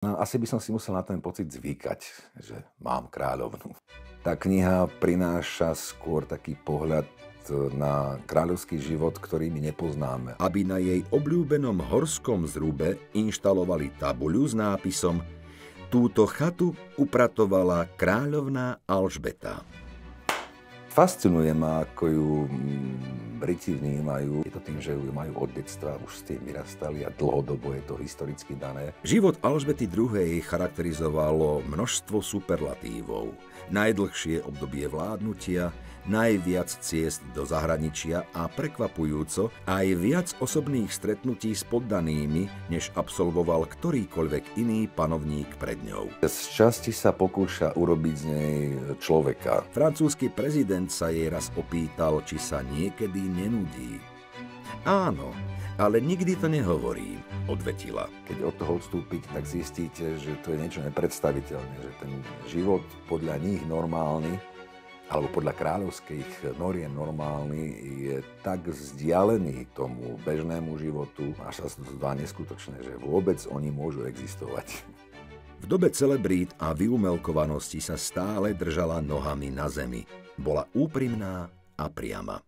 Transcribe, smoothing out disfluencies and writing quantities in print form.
No, asi by som si musel na ten pocit zvykať, že mám kráľovnu. Tá kniha prináša skôr taký pohľad na kráľovský život, ktorý my nepoznáme. Aby na jej obľúbenom horskom zrube inštalovali tabuľu s nápisom "Túto chatu upratovala kráľovná Alžbeta". Fascinuje ma, ako ju Briti vnímajú. Je to tým, že ju majú od detstva, už s tým vyrastali a dlhodobo je to historicky dané. Život Alžbety II. Charakterizovalo množstvo superlatívov. Najdlhšie obdobie vládnutia, najviac ciest do zahraničia a prekvapujúco aj viac osobných stretnutí s poddanými, než absolvoval ktorýkoľvek iný panovník pred ňou. Z časti sa pokúša urobiť z nej človeka. Francúzsky prezident sa jej raz opýtal, či sa niekedy nenudí. Áno, ale nikdy to nehovorím, odvetila. Keď od toho odstúpiť, tak zistíte, že to je niečo nepredstaviteľné, že ten život podľa nich normálny, alebo podľa kráľovských noriem normálny, je tak vzdialený tomu bežnému životu, až sa to zdá neskutočné, že vôbec oni môžu existovať. V dobe celebrít a vyumelkovanosti sa stále držala nohami na zemi. Bola úprimná a priama.